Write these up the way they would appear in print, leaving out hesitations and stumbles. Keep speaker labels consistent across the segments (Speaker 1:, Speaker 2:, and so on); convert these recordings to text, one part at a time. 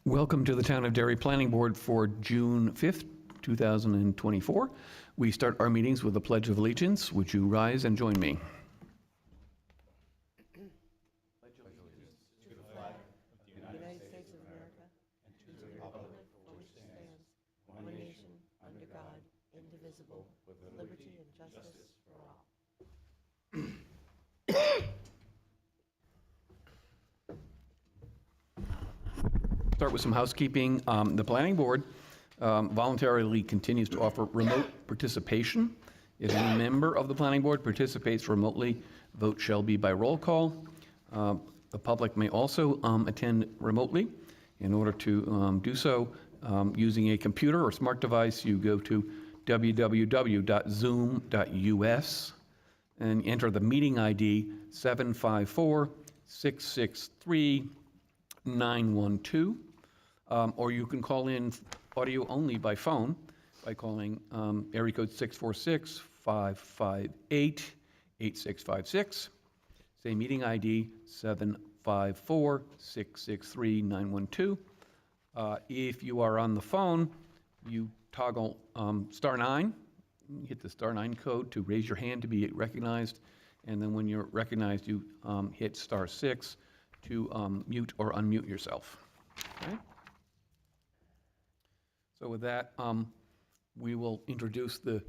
Speaker 1: Welcome to the Town of Derry Planning Board for June 5th, 2024. We start our meetings with the Pledge of Allegiance. Would you rise and join me?
Speaker 2: United States of America, and to the republic for which it stands, one nation, under God, indivisible, with liberty and justice for all.
Speaker 1: Start with some housekeeping. The Planning Board voluntarily continues to offer remote participation. If any member of the Planning Board participates remotely, vote shall be by roll call. The public may also attend remotely. In order to do so, using a computer or smart device, you go to www.zoom.us and enter the meeting ID 754-663-912. Or you can call in audio only by phone by calling area code 646-558-8656. Say meeting ID 754-663-912. If you are on the phone, you toggle *9, hit the *9 code to raise your hand to be recognized, and then when you're recognized, you hit *6 to mute or unmute yourself. Okay? So with that, we will introduce the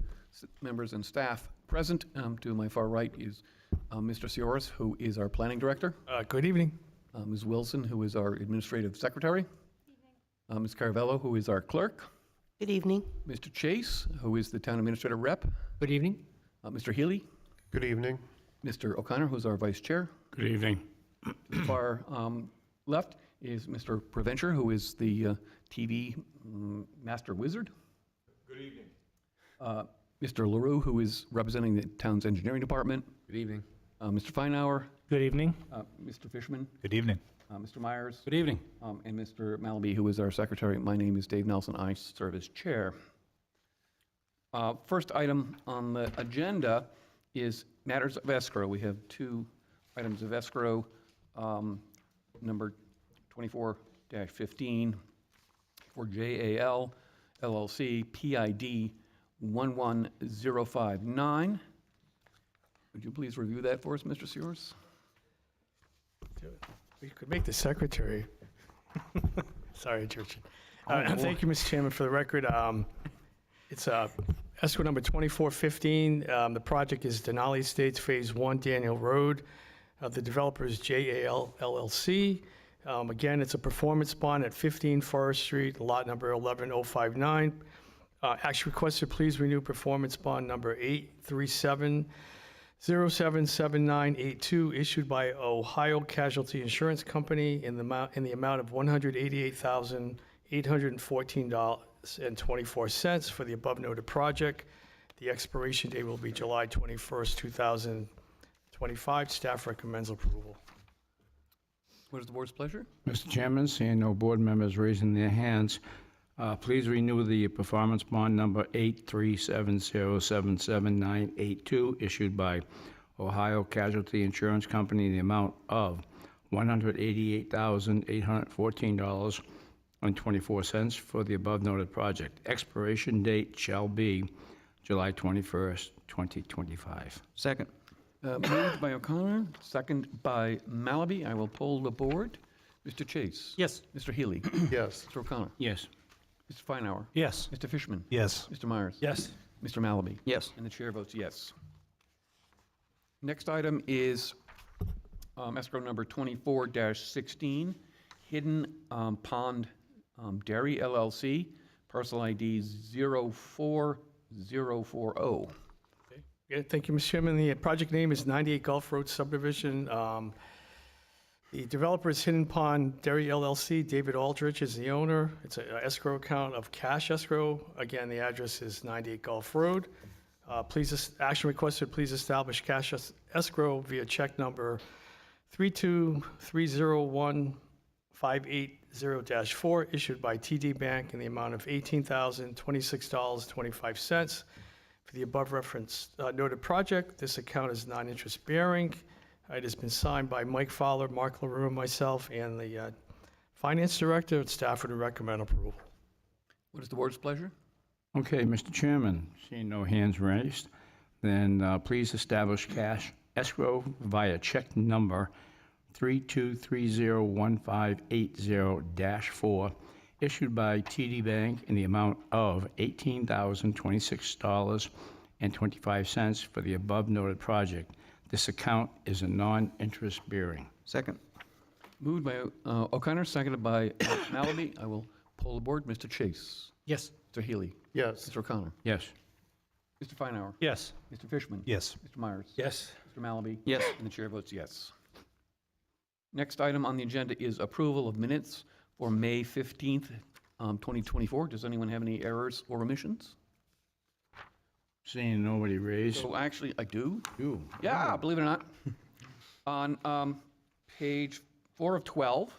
Speaker 1: members and staff present. To my far right is Mr. Sioris, who is our planning director.
Speaker 3: Good evening.
Speaker 1: Ms. Wilson, who is our administrative secretary. Ms. Caravello, who is our clerk.
Speaker 2: Good evening.
Speaker 1: Mr. Chase, who is the town administrator rep.
Speaker 3: Good evening.
Speaker 1: Mr. Healy.
Speaker 4: Good evening.
Speaker 1: Mr. O'Connor, who's our vice chair.
Speaker 3: Good evening.
Speaker 1: To the far left is Mr. Provencher, who is the TV master wizard.
Speaker 4: Good evening.
Speaker 1: Mr. LaRue, who is representing the town's engineering department.
Speaker 4: Good evening.
Speaker 1: Mr. Feinauer.
Speaker 3: Good evening.
Speaker 1: Mr. Fishman.
Speaker 4: Good evening.
Speaker 1: Mr. Myers.
Speaker 3: Good evening.
Speaker 1: And Mr. Malaby, who is our secretary. My name is Dave Nelson. I serve as chair. First item on the agenda is matters of escrow. We have two items of escrow, number 24-15 for JAL LLC PID 11059. Would you please review that for us, Mr. Sewers?
Speaker 3: We could make the secretary. Sorry, Church.
Speaker 1: Oh,
Speaker 3: Thank you, Mr. Chairman. For the record, it's escrow number 2415. The project is Denali Estates Phase 1, Daniel Road. The developer is JAL LLC. Again, it's a performance bond at 15 Forest Street, lot number 11059. Action requested, please renew performance bond number 837077982, issued by Ohio Casualty Insurance Company in the amount of $188,814.24 for the above noted project. The expiration date will be July 21st, 2025. Staff recommends approval.
Speaker 1: What is the board's pleasure?
Speaker 5: Mr. Chairman, seeing no board members raising their hands, please renew the performance bond number 837077982, issued by Ohio Casualty Insurance Company in the amount of $188,814.24 for the above noted project. Expiration date shall be July 21st, 2025.
Speaker 6: Second.
Speaker 1: Moved by O'Connor, second by Malaby. I will poll the board. Mr. Chase?
Speaker 6: Yes.
Speaker 1: Mr. Healy?
Speaker 4: Yes.
Speaker 1: Mr. O'Connor?
Speaker 5: Yes.
Speaker 1: Mr. Feinauer?
Speaker 3: Yes.
Speaker 1: Mr. Fishman?
Speaker 4: Yes.
Speaker 1: Mr. Myers?
Speaker 3: Yes.
Speaker 1: Mr. Malaby?
Speaker 6: Yes.
Speaker 1: And the chair votes yes. Next item is escrow number 24-16, Hidden Pond Dairy LLC, parcel ID 04040.
Speaker 3: Yeah, thank you, Mr. Chairman. The project name is 98 Gulf Road Subdivision. The developer is Hidden Pond Dairy LLC. David Aldrich is the owner. It's an escrow account of cash escrow. Again, the address is 98 Gulf Road. Action requested, please establish cash escrow via check number 32301-580-4, issued by TD Bank in the amount of $18,026.25. For the above referenced noted project, this account is non-interest bearing. It has been signed by Mike Fowler, Mark LaRue, and myself, and the Finance Director, and staff would recommend approval.
Speaker 1: What is the board's pleasure?
Speaker 5: Okay, Mr. Chairman, seeing no hands raised, then please establish cash escrow via check number 32301580-4, issued by TD Bank in the amount of $18,026.25 for the above-noted project. This account is a non-interest bearing.
Speaker 6: Second.
Speaker 1: Moved by O'Connor, seconded by Malaby. I will poll the board. Mr. Chase.
Speaker 3: Yes.
Speaker 1: Mr. Healy.
Speaker 4: Yes.
Speaker 1: Mr. O'Connor.
Speaker 5: Yes.
Speaker 1: Mr. Feinauer.
Speaker 3: Yes.
Speaker 1: Mr. Fishman.
Speaker 6: Yes.
Speaker 1: Mr. Myers.
Speaker 3: Yes.
Speaker 1: Mr. Malaby.
Speaker 6: Yes.
Speaker 1: And the chair votes yes. Next item on the agenda is approval of minutes for May 15th, 2024. Does anyone have any errors or omissions?
Speaker 5: Seeing nobody raised.
Speaker 1: So actually, I do.
Speaker 5: You.
Speaker 1: Yeah, believe it or not. On page 4 of 12,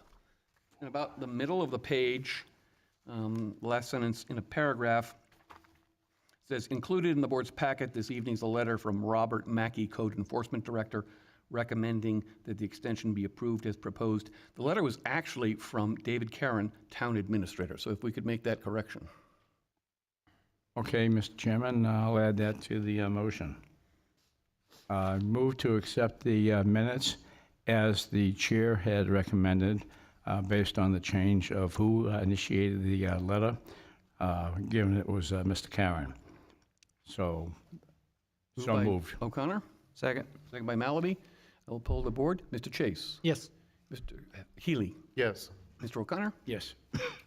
Speaker 1: and about the middle of the page, last sentence in a paragraph, says, included in the board's packet this evening is a letter from Robert Mackey, Code Enforcement Director, recommending that the extension be approved as proposed. The letter was actually from David Karen, Town Administrator, so if we could make that correction.
Speaker 5: Okay, Mr. Chairman, I'll add that to the motion. Move to accept the minutes as the chair had recommended, based on the change of who initiated the letter, given it was Mr. Karen. So
Speaker 1: by
Speaker 5: moved.
Speaker 1: O'Connor,
Speaker 6: Second.
Speaker 1: second by Malaby. I will poll the board. Mr. Chase.
Speaker 3: Yes.
Speaker 1: Mr. Healy.
Speaker 4: Yes.
Speaker 1: Mr. O'Connor.
Speaker 5: Yes.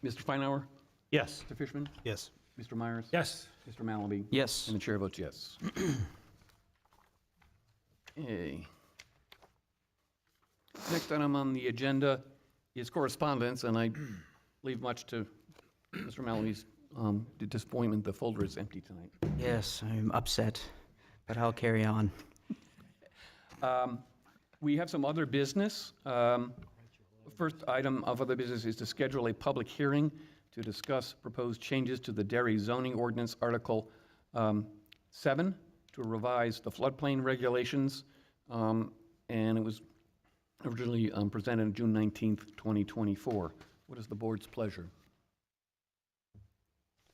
Speaker 1: Mr. Feinauer.
Speaker 3: Yes.
Speaker 1: Mr. Fishman.
Speaker 6: Yes.
Speaker 1: Mr. Myers.
Speaker 3: Yes.
Speaker 1: Mr. Malaby.
Speaker 6: Yes.
Speaker 1: And the chair votes yes. Okay. Next item on the agenda is correspondence, and I leave much to Mr. Malaby's disappointment. The folder is empty tonight.
Speaker 6: Yes, I'm upset, but I'll carry on.
Speaker 1: We have some other business. First item of other business is to schedule a public hearing to discuss proposed changes to the Derry zoning ordinance, Article 7, to revise the floodplain regulations. And it was originally presented on June 19th, 2024. What is the board's pleasure?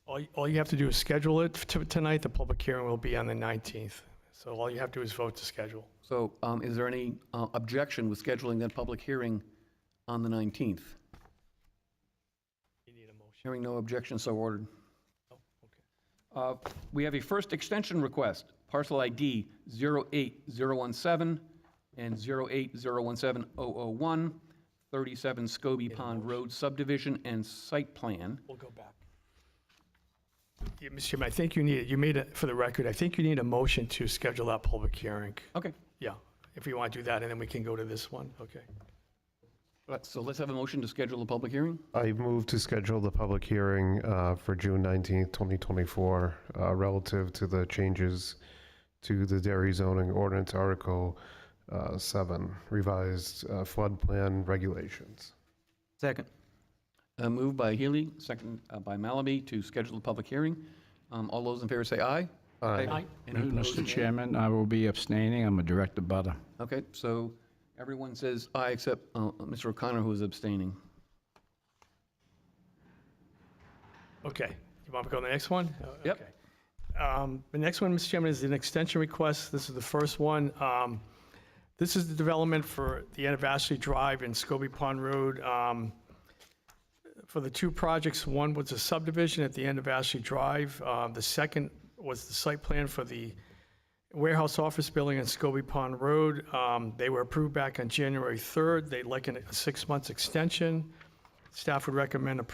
Speaker 3: All you have to do is schedule it tonight. The public hearing will be on the 19th. So all you have to do is vote to schedule.
Speaker 1: So is there any objection with scheduling that public hearing on the 19th?
Speaker 3: You need a motion.
Speaker 1: Hearing no objection, so ordered.
Speaker 3: Oh, okay.
Speaker 1: We have a first extension request, parcel ID 08017 and 08017-001, 37 Scobie Pond Road subdivision and site plan.
Speaker 3: We'll go back. Yeah, Mr. Chairman, I think you made it, for the record, I think you need a motion to schedule that public hearing.
Speaker 1: Okay,
Speaker 3: Yeah, if you want to do that, and then we can go to this one, okay.
Speaker 1: so let's have a motion to schedule the public hearing.
Speaker 4: I move to schedule the public hearing for June 19th, 2024, relative to the changes to the Derry zoning ordinance, Article 7, revised flood plan regulations.
Speaker 6: Second.
Speaker 1: Moved by Healy, second by Malaby to schedule the public hearing. All those in favor say aye.
Speaker 3: Aye.
Speaker 1: Any opposed,
Speaker 5: Mr.
Speaker 1: nay?
Speaker 5: Chairman, I will be abstaining. I'm a direct abutter.
Speaker 1: Okay, so everyone says aye except Mr. O'Connor, who is abstaining.
Speaker 3: Okay, you want to go to the next one?
Speaker 1: Yep.
Speaker 3: Okay. The next one, Mr. Chairman, is an extension request. This is the first one. This is the development for the end of Ashley Drive and Scobie Pond Road. For the two projects, one was a subdivision at the end of Ashley Drive. The second was the site plan for the warehouse office building on Scobie Pond Road. They were approved back on January 3rd. They'd like a 6-month extension. Staff would recommend to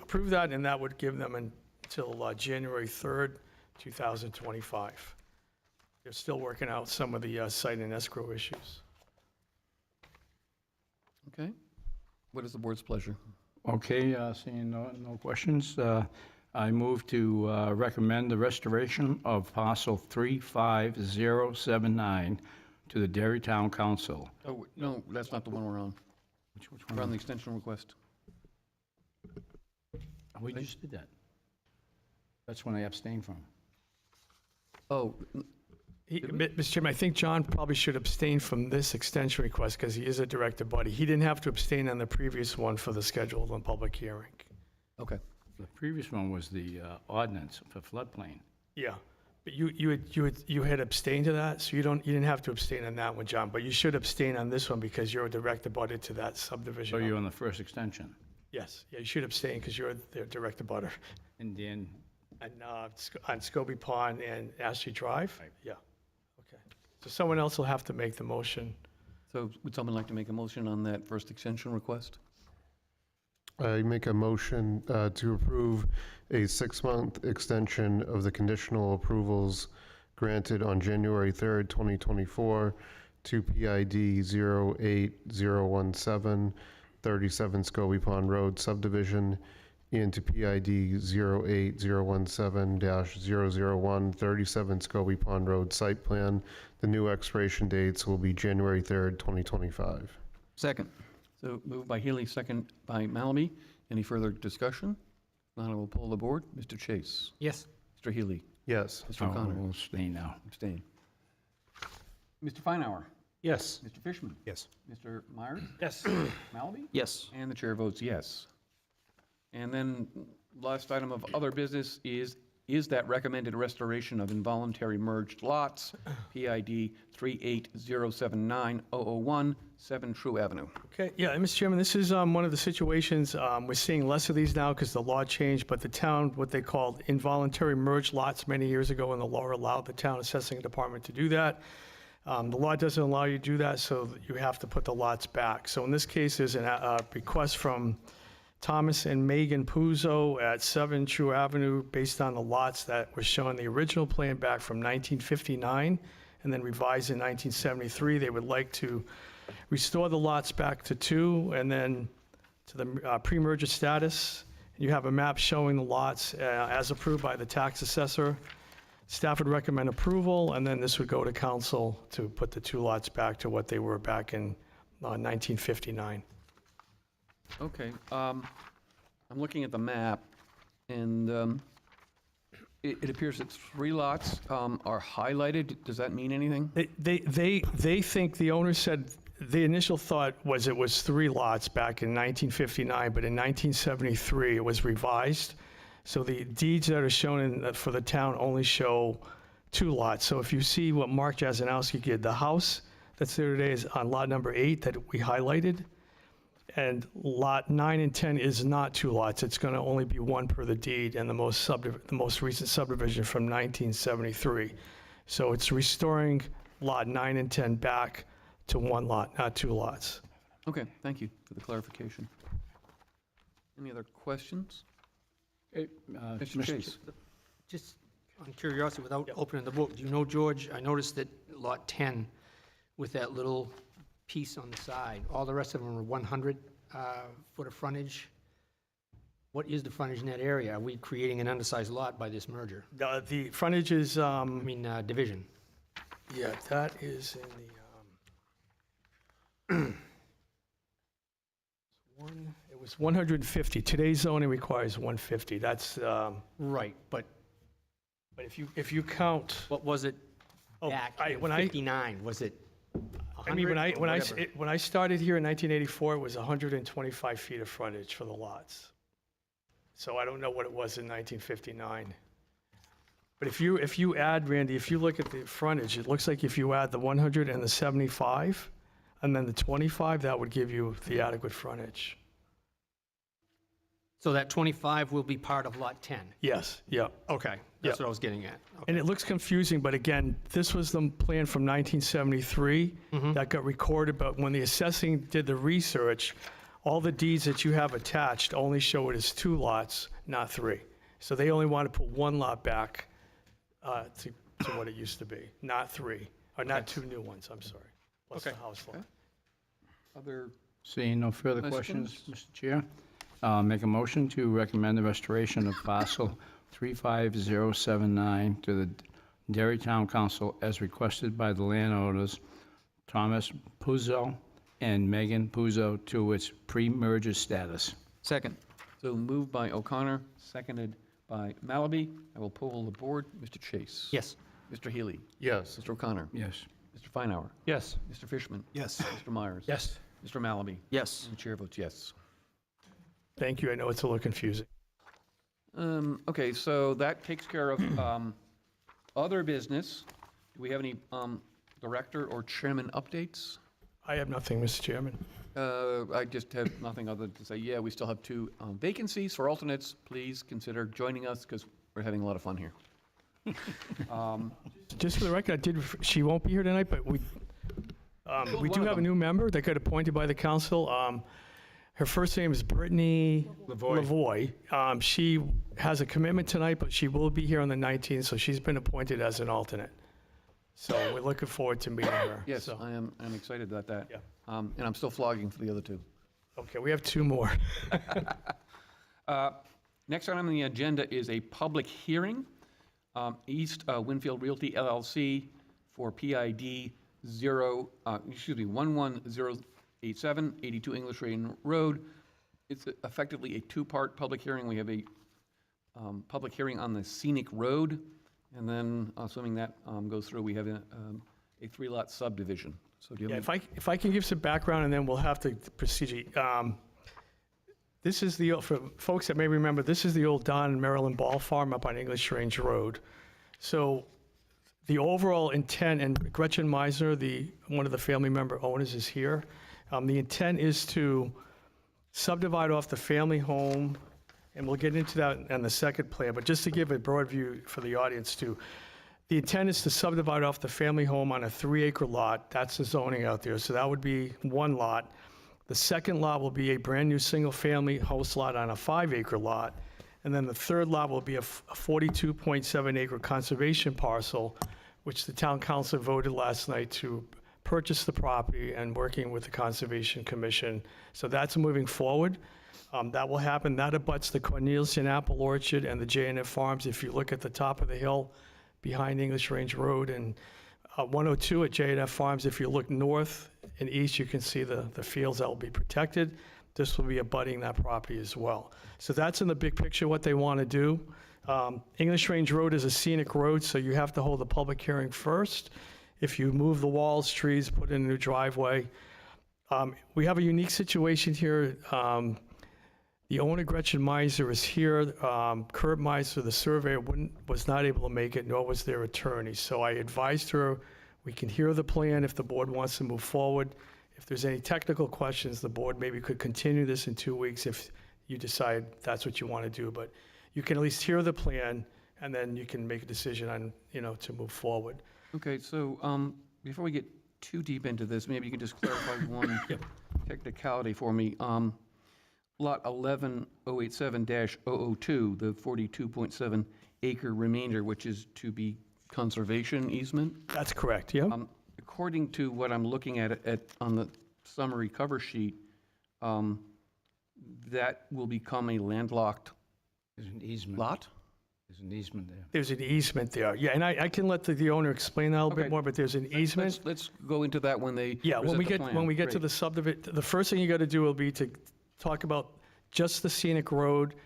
Speaker 3: approve that, and that would give them until January 3rd, 2025. They're still working out some of the site and escrow issues.
Speaker 1: Okay. What is the board's pleasure?
Speaker 5: Okay, seeing no questions, I move to recommend the restoration of parcel 35079 to the Derry Town Council.
Speaker 1: Oh, no, that's not the one we're on.
Speaker 5: Which
Speaker 1: We're on
Speaker 5: one?
Speaker 1: the extension request.
Speaker 5: We just did that. That's one I abstained from.
Speaker 1: Oh,
Speaker 3: Mr. Chairman, I think John probably should abstain from this extension request because he is a directed body. He didn't have to abstain on the previous one for the scheduled and public hearing.
Speaker 1: Okay.
Speaker 5: The previous one was the ordinance for floodplain.
Speaker 3: Yeah, but you had abstained to that, so you didn't have to abstain on that one, John, but you should abstain on this one because you're a direct abutter to that subdivision.
Speaker 5: So you're on the first extension.
Speaker 3: Yes, yeah, you should abstain because you're the direct abutter.
Speaker 5: And then,
Speaker 3: And on Scobie Pond and Ashley Drive?
Speaker 5: Right.
Speaker 3: Yeah, okay. So someone else will have to make the motion.
Speaker 1: So would someone like to make a motion on that first extension request?
Speaker 4: I make a motion to approve a 6-month extension of the conditional approvals granted on January 3rd, 2024 to PID 08017, 37 Scobie Pond Road subdivision, and to PID 08017-001, 37 Scobie Pond Road site plan. The new expiration dates will be January 3rd, 2025.
Speaker 6: Second.
Speaker 1: So moved by Healy, second by Malamy. Any further discussion? Not, I will pull the board. Mr. Chase?
Speaker 6: Yes.
Speaker 1: Mr. Healy?
Speaker 4: Yes.
Speaker 1: Mr. O'Connor?
Speaker 5: we'll stay now.
Speaker 1: Abstain. Mr. Feinauer?
Speaker 5: Yes.
Speaker 1: Mr. Fishman?
Speaker 5: Yes.
Speaker 1: Mr. Myers?
Speaker 3: Yes.
Speaker 1: Malamy?
Speaker 6: Yes.
Speaker 1: And the chair votes yes. And then last item of other business is that recommended restoration of involuntary merged lots, PID 38079-001, 7 True Avenue.
Speaker 3: Okay, yeah, and Mr. Chairman, this is one of the situations, we're seeing less of these now because the law changed, but the town, what they called involuntary merged lots many years ago, and the law allowed the town assessing department to do that. The law doesn't allow you to do that, so you have to put the lots back. So in this case, there's a request from Thomas and Megan Puzo at 7 True Avenue based on the lots that were shown in the original plan back from 1959 and then revised in 1973. They would like to restore the lots back to 2 and then to the pre-merger status. You have a map showing the lots as approved by the tax assessor. Staff would recommend approval, and then this would go to council to put the 2 lots back to what they were back in 1959.
Speaker 1: Okay, I'm looking at the map, and it appears that 3 lots are highlighted. Does that mean anything?
Speaker 3: They think, the owner said, the initial thought was it was 3 lots back in 1959, but in 1973, it was revised. So the deeds that are shown for the town only show 2 lots. So if you see what Mark Jasanowski did, the house that's there today is on lot number 8 that we highlighted. And lot 9 and 10 is not 2 lots. It's going to only be 1 per the deed and the most recent subdivision from 1973. So it's restoring lot 9 and 10 back to 1 lot, not 2 lots.
Speaker 1: Okay, thank you for the clarification. Any other questions? Mr. Chase?
Speaker 7: Just on curiosity, without opening the book, do you know, George, I noticed that lot 10, with that little piece on the side, all the rest of them are 100 foot of frontage. What is the frontage in that area? Are we creating an undersized lot by this merger?
Speaker 3: The frontage is,
Speaker 7: I mean, division.
Speaker 3: yeah, that is in the, it was 150. Today's zoning requires 150. That's,
Speaker 7: Right, but
Speaker 3: if you count,
Speaker 7: what was it
Speaker 3: Oh,
Speaker 7: back in
Speaker 3: when
Speaker 7: 59? Was it 100
Speaker 3: I mean,
Speaker 7: or whatever?
Speaker 3: when I started here in 1984, it was 125 feet of frontage for the lots. So I don't know what it was in 1959. But if you add, Randy, if you look at the frontage, it looks like if you add the 100 and the 75, and then the 25, that would give you the adequate frontage.
Speaker 7: So that 25 will be part of lot 10?
Speaker 3: Yes, yeah.
Speaker 7: Okay, that's what I was getting at. Okay.
Speaker 3: And it looks confusing, but again, this was the plan from 1973 that got recorded, but when the assessing did the research, all the deeds that you have attached only show it as 2 lots, not 3. So they only want to put 1 lot back to what it used to be, not 3, or not 2 new ones, I'm sorry, plus the house lot.
Speaker 1: Okay. Other,
Speaker 5: Seeing no further
Speaker 1: Questions?
Speaker 5: questions, Mr. Chair, make a motion to recommend the restoration of parcel 35079 to the Derry Town Council as requested by the landowners Thomas Puzo and Megan Puzo to its pre-merger status.
Speaker 6: Second.
Speaker 1: so moved by O'Connor, seconded by Malaby. I will poll the board. Mr. Chase?
Speaker 7: Yes.
Speaker 1: Mr. Healy?
Speaker 4: Yes.
Speaker 1: Mr. O'Connor?
Speaker 5: Yes.
Speaker 1: Mr. Feinauer?
Speaker 5: Yes.
Speaker 1: Mr. Fishman?
Speaker 8: Yes.
Speaker 1: Mr. Myers?
Speaker 5: Yes.
Speaker 1: Mr. Malaby?
Speaker 6: Yes.
Speaker 1: And the chair votes yes.
Speaker 3: Thank you. I know it's a little confusing.
Speaker 1: Okay, so that takes care of other business. Do we have any director or chairman updates?
Speaker 3: I have nothing, Mr. Chairman.
Speaker 1: I just have nothing other than to say, yeah, we still have 2 vacancies for alternates. Please consider joining us because we're having a lot of fun here.
Speaker 3: Just for the record, she won't be here tonight, but we do have a new member that got appointed by the council. Her first name is Brittany Lavoy. She has a commitment tonight, but she will be here on the 19th, so she's been appointed as an alternate. So we're looking forward to meeting her.
Speaker 1: Yes,
Speaker 3: So-
Speaker 1: I'm excited about that.
Speaker 3: Yeah.
Speaker 1: And I'm still flogging for the other 2.
Speaker 3: Okay, we have 2 more.
Speaker 1: Next item on the agenda is a public hearing. East Winfield Realty LLC for PID 11087, 82 English Lane Road. It's effectively a 2-part public hearing. We have a public hearing on the scenic road, and then assuming that goes through, we have a 3-lot subdivision. So do you
Speaker 3: Yeah,
Speaker 1: have any?
Speaker 3: if I can give some background, and then we'll have to proceed. This is for folks that may remember, this is the old Don and Maryland Ball Farm up on English Range Road. So the overall intent, and Gretchen Meisner, one of the family member owners, is here. The intent is to subdivide off the family home, and we'll get into that on the second plan, but just to give a broad view for the audience too. The intent is to subdivide off the family home on a 3-acre lot. That's the zoning out there. So that would be 1 lot. The second lot will be a brand-new single-family house lot on a 5-acre lot. And then the third lot will be a 42.7-acre conservation parcel, which the town council voted last night to purchase the property and working with the Conservation Commission. So that's moving forward. That will happen. That abuts the Cornelius Apple Orchard and the J&F Farms. If you look at the top of the hill behind English Range Road, and 102 at J&F Farms, if you look north and east, you can see the fields that will be protected. This will be abutting that property as well. So that's in the big picture what they want to do. English Range Road is a scenic road, so you have to hold a public hearing first. If you move the walls, trees, put in a new driveway. We have a unique situation here. The owner, Gretchen Meiser, is here. Kurt Meiser, the surveyor, was not able to make it, nor was their attorney. So I advised her, we can hear the plan if the board wants to move forward. If there's any technical questions, the board maybe could continue this in 2 weeks if you decide that's what you want to do. But you can at least hear the plan, and then you can make a decision on, to move forward.
Speaker 1: Okay, so before we get too deep into this, maybe you can just clarify one technicality for me. Lot 11087-002, the 42.7 acre remainder, which is to be conservation easement.
Speaker 3: That's correct, yeah.
Speaker 1: According to what I'm looking at on the summary cover sheet, that will become a landlocked
Speaker 5: There's an easement.
Speaker 1: lot?
Speaker 5: There's an easement there.
Speaker 3: There's an easement there. Yeah, and I can let the owner explain that a little
Speaker 1: Okay.
Speaker 3: bit more, but there's an easement.
Speaker 1: Let's go into that when they
Speaker 3: Yeah, when
Speaker 1: present
Speaker 3: we
Speaker 1: the plan.
Speaker 3: when we get to
Speaker 1: Great.
Speaker 3: the subdivision, the first thing you got to do will be to talk about just the scenic road,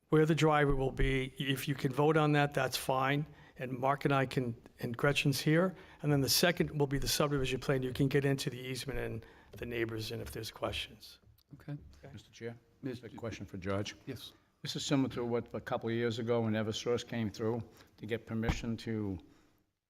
Speaker 3: where the driveway will be. If you can vote on that, that's fine. And Mark and I can, and Gretchen's here. And then the second will be the subdivision plan. You can get into the easement and the neighbors, and if there's questions.
Speaker 1: Okay.
Speaker 5: Mr. Chair,
Speaker 1: Mr.
Speaker 5: a question for George.
Speaker 1: Yes.
Speaker 5: This is similar to what a couple of years ago when Eversource came through to get permission to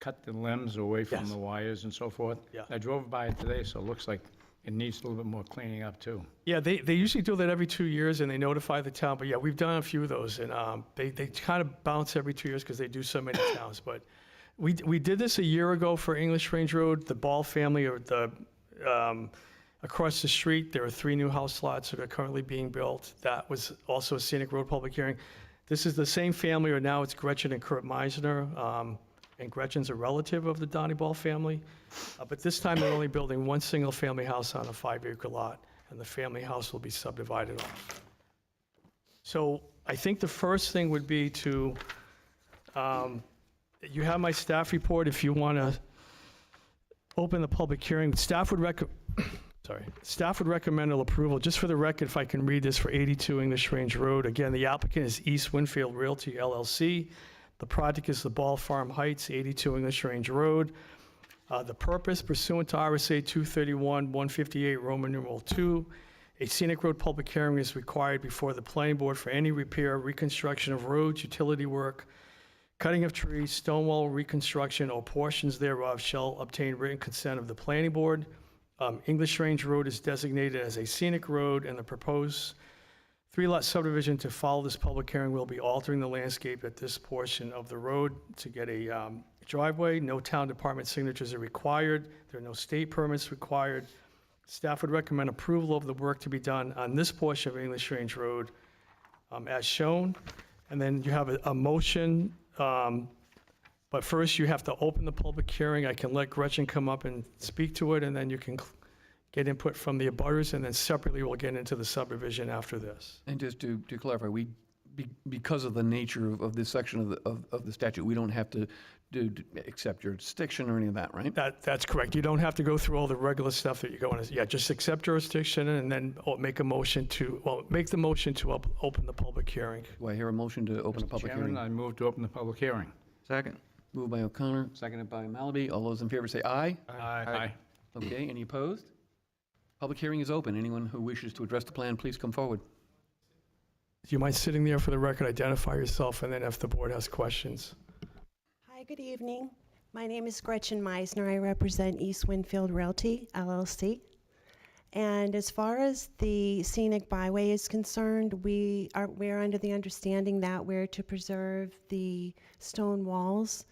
Speaker 5: cut the limbs away from
Speaker 3: Yes.
Speaker 5: the wires and so forth.
Speaker 3: Yeah.
Speaker 5: I drove by it today, so it looks like it needs a little bit more cleaning up too.
Speaker 3: Yeah, they usually do that every 2 years, and they notify the town. But yeah, we've done a few of those, and they kind of bounce every 2 years because they do so many towns. But we did this a year ago for English Range Road. The Ball family, or the across the street, there are 3 new house lots that are currently being built. That was also a scenic road public hearing. This is the same family, or now it's Gretchen and Kurt Meisner. And Gretchen's a relative of the Donnie Ball family. But this time they're only building 1 single-family house on a 5-acre lot, and the family house will be subdivided off. So I think the first thing would be to, you have my staff report if you want to open the public hearing. Staff would recommend approval, just for the record, if I can read this, for 82 English Range Road. Again, the applicant is East Winfield Realty LLC. The project is the Ball Farm Heights, 82 English Range Road. The purpose pursuant to RSA 231, 158, Roman numeral 2, a scenic road public hearing is required before the planning board for any repair, reconstruction of roads, utility work, cutting of trees, stone wall reconstruction, or portions thereof shall obtain written consent of the planning board. English Range Road is designated as a scenic road, and the proposed three-lot subdivision to follow this public hearing will be altering the landscape at this portion of the road to get a driveway. No town department signatures are required. There are no state permits required. Staff would recommend approval of the work to be done on this portion of English Range Road as shown. And then you have a motion, but first you have to open the public hearing. I can let Gretchen come up and speak to it, and then you can get input from the abutters, and then separately we'll get into the subdivision after this.
Speaker 1: And just to clarify, because of the nature of this section of the statute, we don't have to accept jurisdiction or any of that, right?
Speaker 3: That's correct. You don't have to go through all the regular stuff that you're going to, just accept jurisdiction and then make the motion to open the public hearing.
Speaker 1: Do I hear a motion to open a
Speaker 5: Mr.
Speaker 1: public
Speaker 5: Chairman,
Speaker 1: hearing?
Speaker 5: I move to open the public hearing.
Speaker 6: Second.
Speaker 1: Moved by O'Connor, seconded by Malaby. All those in favor say aye.
Speaker 5: Aye.
Speaker 1: Okay, any opposed? Public hearing is open. Anyone who wishes to address the plan, please come forward.
Speaker 3: Do you mind sitting there for the record, identify yourself, and then if the board has questions?
Speaker 2: Hi, good evening. My name is Gretchen Meisner. I represent East Winfield Realty, LLC. And as far as the scenic byway is concerned, we're under the understanding that we're to preserve the stone walls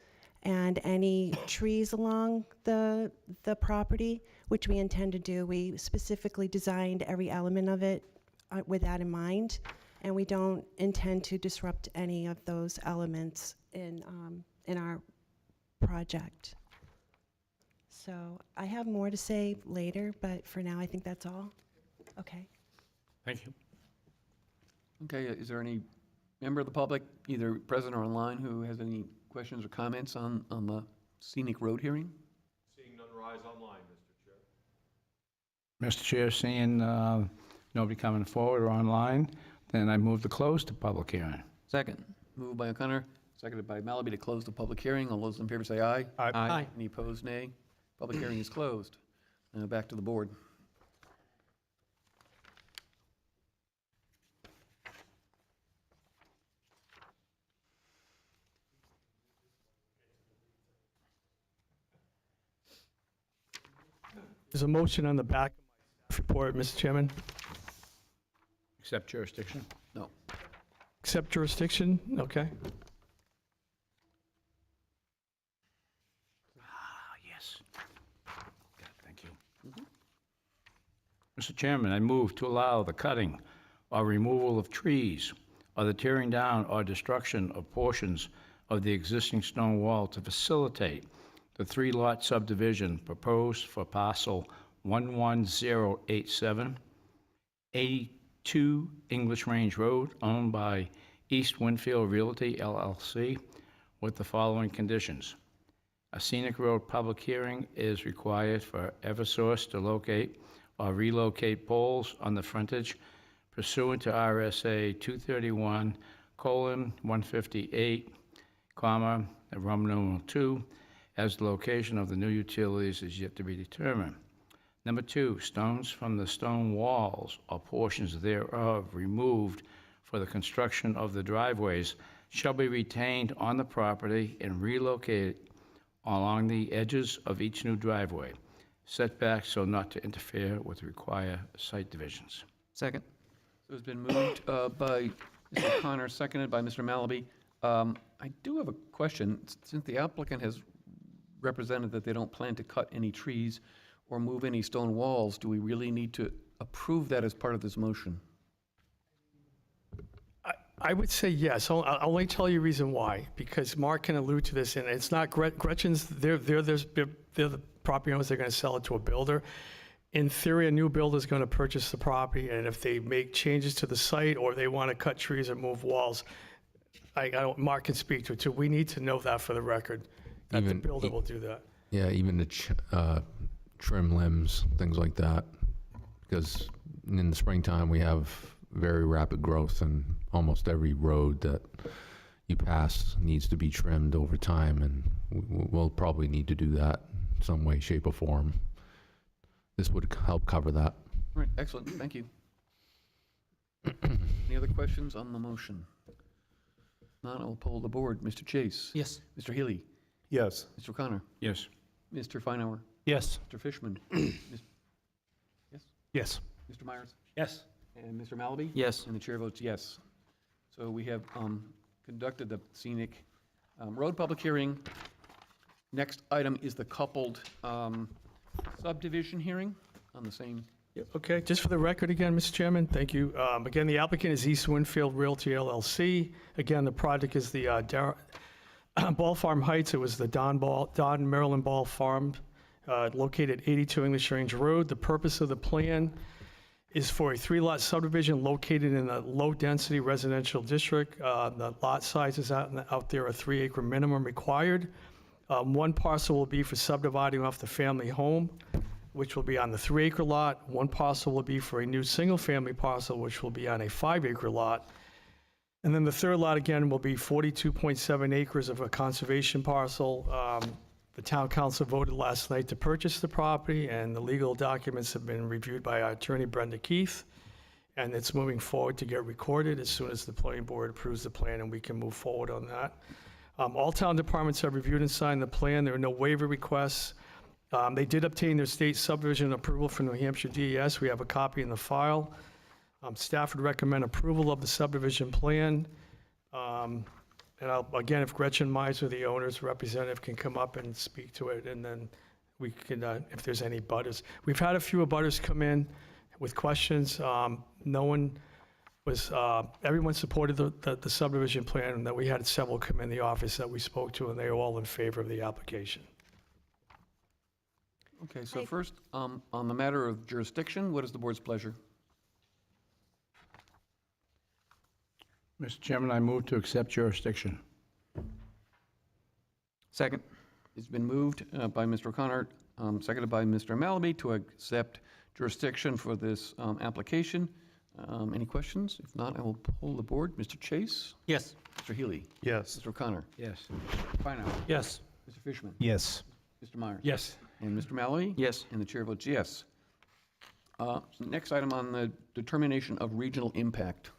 Speaker 2: and any trees along the property, which we intend to do. We specifically designed every element of it with that in mind, and we don't intend to disrupt any of those elements in our project. So I have more to say later, but for now, I think that's all. Okay.
Speaker 5: Thank you.
Speaker 1: Okay, is there any member of the public, either present or online, who has any questions or comments on the scenic road hearing?
Speaker 8: Seeing none rise online, Mr. Chair.
Speaker 5: Mr. Chair, seeing nobody coming forward or online, then I move to close the public hearing.
Speaker 6: Second.
Speaker 1: Moved by O'Connor, seconded by Malaby to close the public hearing. All those in favor say aye.
Speaker 6: Aye.
Speaker 1: Any opposed, nay. Public hearing is closed. Back to the board.
Speaker 3: There's a motion on the back of my staff report, Mr. Chairman.
Speaker 5: Accept jurisdiction.
Speaker 1: No.
Speaker 3: Accept jurisdiction, okay.
Speaker 5: Yes. Thank you. Mr. Chairman, I move to allow the cutting or removal of trees or the tearing down or destruction of portions of the existing stone wall to facilitate the three-lot subdivision proposed for parcel 11087, 82 English Range Road, owned by East Winfield Realty LLC, with the following conditions. A scenic road public hearing is required for Eversource to locate or relocate poles on the frontage pursuant to RSA 231:158, Roman numeral 2, as the location of the new utilities is yet to be determined. Number 2, stones from the stone walls or portions thereof removed for the construction of the driveways shall be retained on the property and relocated along the edges of each new driveway, setback so not to interfere with required site divisions.
Speaker 6: Second.
Speaker 1: So it's been moved by Mr. O'Connor, seconded by Mr. Malaby. I do have a question. Since the applicant has represented that they don't plan to cut any trees or move any stone walls, do we really need to approve that as part of this motion?
Speaker 3: I would say yes. I'll only tell you reason why, because Mark can allude to this, and it's not Gretchen's, they're the property owners, they're going to sell it to a builder. In theory, a new builder is going to purchase the property, and if they make changes to the site or they want to cut trees or move walls, Mark can speak to it too. We need to know that for the record, that the builder will do that.
Speaker 9: Yeah, even to trim limbs, things like that, because in the springtime we have very rapid growth in almost every road that you pass needs to be trimmed over time, and we'll probably need to do that in some way, shape, or form. This would help cover that.
Speaker 1: All right, excellent, thank you. Any other questions on the motion? Not, I will poll the board. Mr. Chase?
Speaker 7: Yes.
Speaker 1: Mr. Healy?
Speaker 4: Yes.
Speaker 1: Mr. O'Connor?
Speaker 5: Yes.
Speaker 1: Mr. Feinauer?
Speaker 3: Yes.
Speaker 1: Mr. Fishman?
Speaker 3: Yes.
Speaker 1: Mr. Myers?
Speaker 3: Yes.
Speaker 1: And Mr. Malaby?
Speaker 6: Yes.
Speaker 1: And the chair votes yes. So we have conducted the scenic road public hearing. Next item is the coupled subdivision hearing on the same.
Speaker 3: Okay, just for the record again, Mr. Chairman, thank you. Again, the applicant is East Winfield Realty LLC. Again, the project is the Ball Farm Heights. It was the Don Maryland Ball Farm located 82 English Range Road. The purpose of the plan is for a 3-lot subdivision located in a low-density residential district. The lot sizes out there are 3-acre minimum required. One parcel will be for subdividing off the family home, which will be on the 3-acre lot. One parcel will be for a new single-family parcel, which will be on a 5-acre lot. And then the third lot, again, will be 42.7 acres of a conservation parcel. The town council voted last night to purchase the property, and the legal documents have been reviewed by our attorney, Brenda Keith, and it's moving forward to get recorded as soon as the planning board approves the plan, and we can move forward on that. All town departments have reviewed and signed the plan. There are no waiver requests. They did obtain their state subdivision approval from New Hampshire DES. We have a copy in the file. Staff would recommend approval of the subdivision plan. And again, if Gretchen Meiser, the owner's representative, can come up and speak to it, and then we can, if there's any butters. We've had a few butters come in with questions. No one was, everyone supported the subdivision plan, and that we had several come in the office that we spoke to, and they were all in favor of the application.
Speaker 1: Okay, so first, on the matter of jurisdiction, what is the board's pleasure?
Speaker 5: Mr. Chairman, I move to accept jurisdiction.
Speaker 6: Second.
Speaker 1: It's been moved by Mr. O'Connor, seconded by Mr. Malaby to accept jurisdiction for this application. Any questions? If not, I will poll the board. Mr. Chase?
Speaker 7: Yes.
Speaker 1: Mr. Healy?
Speaker 4: Yes.
Speaker 1: Mr. O'Connor?
Speaker 5: Yes.
Speaker 1: Feinauer?
Speaker 3: Yes.
Speaker 1: Mr. Fishman?
Speaker 3: Yes.
Speaker 1: Mr. Myers?
Speaker 3: Yes.
Speaker 1: And Mr. Malaby?
Speaker 6: Yes.
Speaker 1: And the chair votes yes. Next item on the determination of regional impact.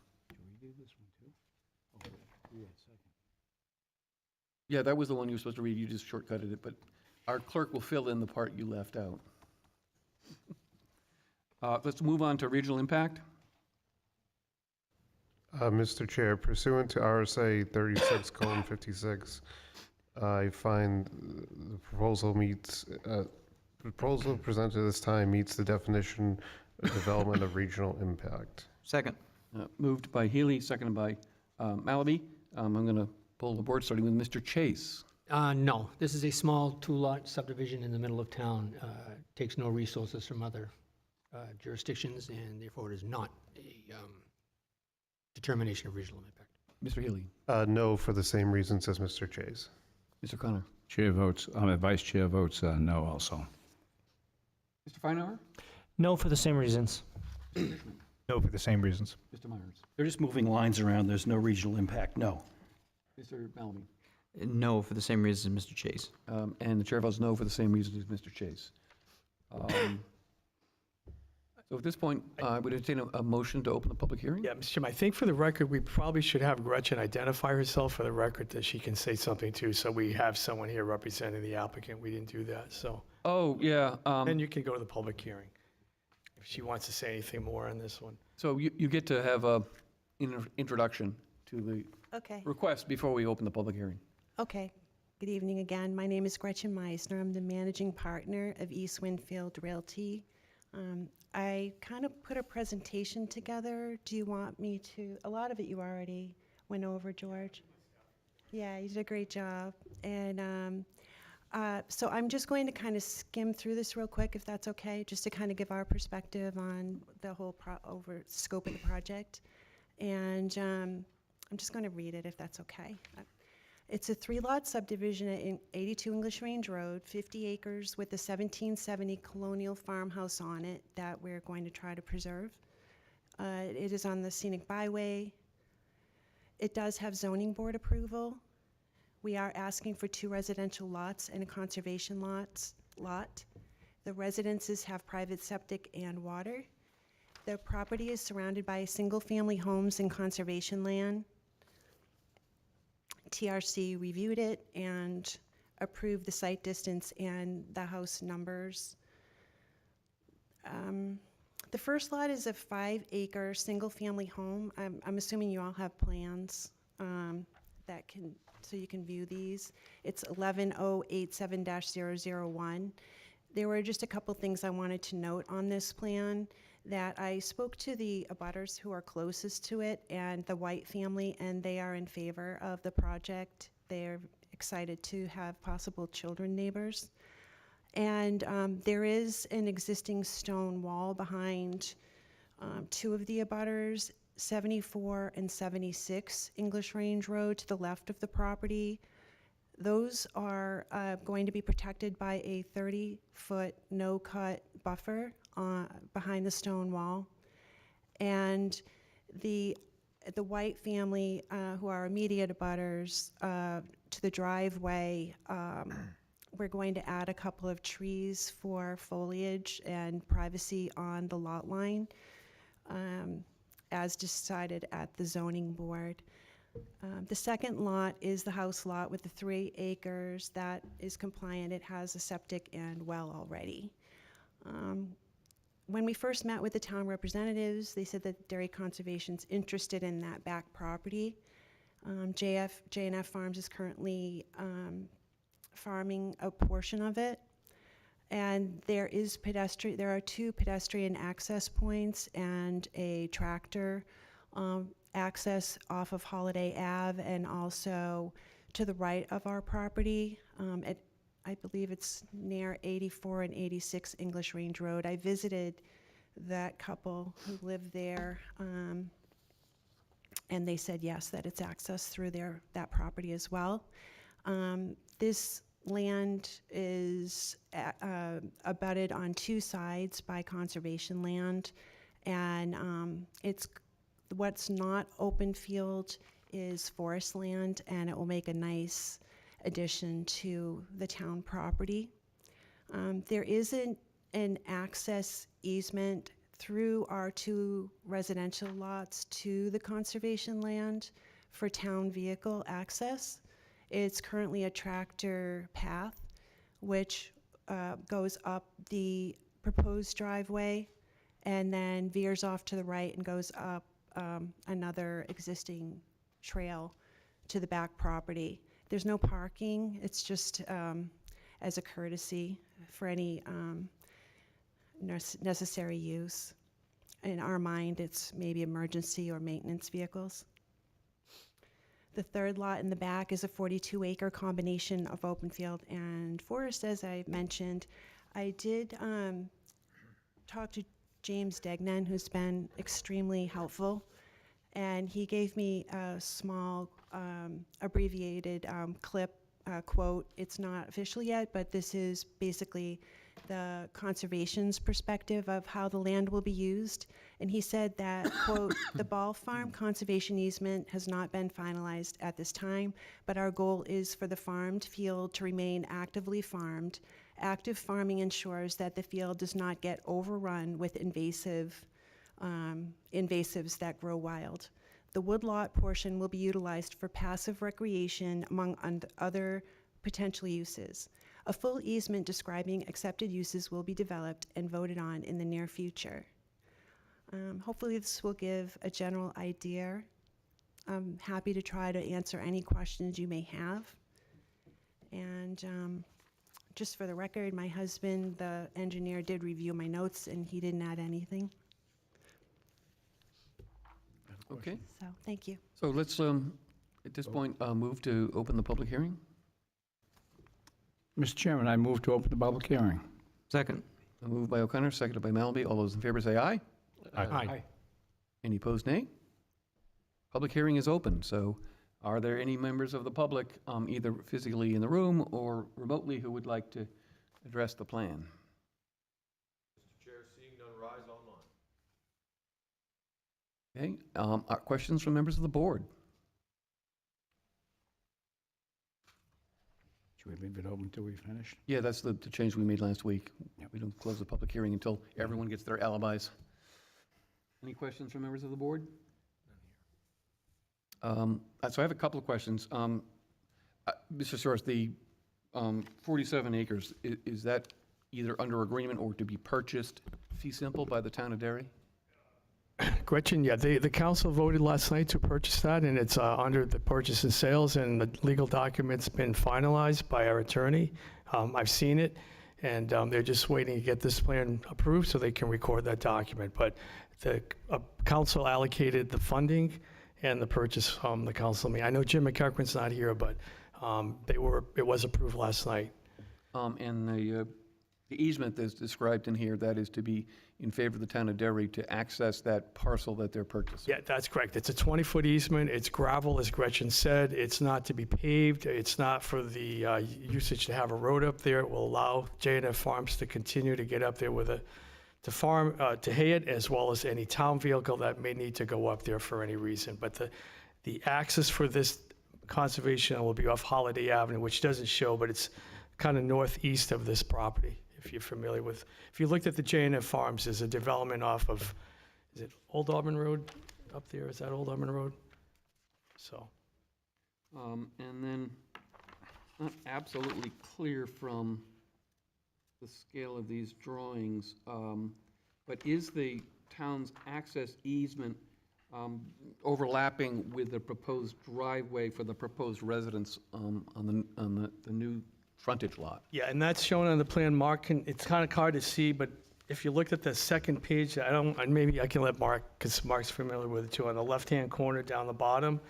Speaker 1: Yeah, that was the one you were supposed to read. You just shortcutted it, but our clerk will fill in the part you left out. Let's move on to regional impact.
Speaker 4: Mr. Chair, pursuant to RSA 36:56, I find the proposal presented this time meets the definition of development of regional impact.
Speaker 6: Second.
Speaker 1: Moved by Healy, seconded by Malaby. I'm going to poll the board, starting with Mr. Chase.
Speaker 7: No, this is a small 2-lot subdivision in the middle of town. Takes no resources from other jurisdictions, and therefore it is not a determination of regional impact.
Speaker 1: Mr. Healy.
Speaker 4: No, for the same reasons as Mr. Chase.
Speaker 1: Mr. Connor.
Speaker 5: Chair votes, Vice Chair votes no also.
Speaker 1: Mr. Feinauer.
Speaker 10: No, for the same reasons.
Speaker 11: No, for the same reasons.
Speaker 1: Mr. Myers.
Speaker 11: They're just moving lines around. There's no regional impact, no.
Speaker 1: Mr. Malaby.
Speaker 6: No, for the same reasons as Mr. Chase.
Speaker 1: And the chair votes no for the same reasons as Mr. Chase. So at this point, I would entertain a motion to open the public hearing.
Speaker 3: Yeah, Mr. Chairman, I think for the record, we probably should have Gretchen identify herself for the record that she can say something too, so we have someone here representing the applicant. We didn't do that, so.
Speaker 1: Oh, yeah.
Speaker 3: Then you can go to the public hearing if she wants to say anything more on this one.
Speaker 1: So you get to have a introduction to the
Speaker 2: Okay.
Speaker 1: request before we open the public hearing.
Speaker 2: Okay. Good evening again. My name is Gretchen Meisner. I'm the managing partner of East Winfield Realty. I kind of put a presentation together. Do you want me to? A lot of it you already went over, George. Yeah, you did a great job. And so I'm just going to kind of skim through this real quick, if that's okay, just to kind of give our perspective on the whole scope of the project. And I'm just going to read it, if that's okay. It's a 3-lot subdivision at 82 English Range Road, 50 acres with a 1770 colonial farmhouse on it that we're going to try to preserve. It is on the scenic byway. It does have zoning board approval. We are asking for 2 residential lots and a conservation lot. The residences have private septic and water. The property is surrounded by single-family homes and conservation land. TRC reviewed it and approved the site distance and the house numbers. The first lot is a 5-acre, single-family home. I'm assuming you all have plans so you can view these. It's 11087-001. There were just a couple things I wanted to note on this plan, that I spoke to the abutters who are closest to it and the White family, and they are in favor of the project. They're excited to have possible children neighbors. And there is an existing stone wall behind 2 of the abutters, 74 and 76 English Range Road to the left of the property. Those are going to be protected by a 30-foot no-cut buffer behind the stone wall. And the White family, who are immediate abutters to the driveway, we're going to add a couple of trees for foliage and privacy on the lot line, as decided at the zoning board. The second lot is the house lot with the 3 acres. That is compliant. It has a septic and well already. When we first met with the town representatives, they said that Dairy Conservation's interested in that back property. J&F Farms is currently farming a portion of it. And there are 2 pedestrian access points and a tractor access off of Holiday Ave, and also to the right of our property. I believe it's near 84 and 86 English Range Road. I visited that couple who lived there, and they said yes, that it's accessed through that property as well. This land is abutted on 2 sides by conservation land, and what's not open field is forest land, and it will make a nice addition to the town property. There isn't an access easement through our 2 residential lots to the conservation land for town vehicle access. It's currently a tractor path, which goes up the proposed driveway and then veers off to the right and goes up another existing trail to the back property. There's no parking. It's just as a courtesy for any necessary use. In our mind, it's maybe emergency or maintenance vehicles. The third lot in the back is a 42-acre combination of open field and forest, as I mentioned. I did talk to James Degnan, who's been extremely helpful, and he gave me a small abbreviated quote. It's not official yet, but this is basically the conservation's perspective of how the land will be used. And he said that, quote, "The Ball Farm conservation easement has not been finalized at this time, but our goal is for the farmed field to remain actively farmed. Active farming ensures that the field does not get overrun with invasives that grow wild. The woodlot portion will be utilized for passive recreation among other potential uses. A full easement describing accepted uses will be developed and voted on in the near future." Hopefully this will give a general idea. I'm happy to try to answer any questions you may have. And just for the record, my husband, the engineer, did review my notes and he didn't add anything.
Speaker 1: Okay,
Speaker 2: So, thank you.
Speaker 1: so let's, at this point, move to open the public hearing.
Speaker 5: Mr. Chairman, I move to open the public hearing.
Speaker 6: Second.
Speaker 1: Moved by O'Connor, seconded by Malby. All those in favor say aye.
Speaker 7: Aye.
Speaker 1: Any opposed, nay? Public hearing is open, so are there any members of the public, either physically in the room or remotely, who would like to address the plan?
Speaker 8: Mr. Chair, seeing none, rise online.
Speaker 1: Okay, questions from members of the board?
Speaker 5: Should we leave it open until we finish?
Speaker 1: Yeah, that's the change we made last week. We don't close the public hearing until everyone gets their alibis. Any questions from members of the board? So I have a couple of questions. Mr. Soros, the 47 acres, is that either under agreement or to be purchased fee simple by the town of Derry?
Speaker 3: Gretchen, yeah, the council voted last night to purchase that, and it's under the purchase and sales, and the legal document's been finalized by our attorney. I've seen it, and they're just waiting to get this plan approved so they can record that document. But the council allocated the funding and the purchase, the council meeting. I know Jim McEachran's not here, but it was approved last night.
Speaker 1: And the easement that's described in here, that is to be in favor of the town of Derry to access that parcel that they're purchasing?
Speaker 3: Yeah, that's correct. It's a 20-foot easement. It's gravel, as Gretchen said. It's not to be paved. It's not for the usage to have a road up there. It will allow J&F Farms to continue to get up there to farm, to hay it, as well as any town vehicle that may need to go up there for any reason. But the access for this conservation will be off Holiday Avenue, which doesn't show, but it's kind of northeast of this property, if you're familiar with. If you looked at the J&F Farms, there's a development off of, is it Old Auburn Road up there? Is that Old Auburn Road? So.
Speaker 1: And then, not absolutely clear from the scale of these drawings, but is the town's access easement overlapping with the proposed driveway for the proposed residence on the new frontage lot?
Speaker 3: Yeah, and that's shown on the plan. Mark it's kind of hard to see, but if you look at the second page, maybe I can let Mark, because Mark's familiar with it too. On the left-hand corner down the bottom,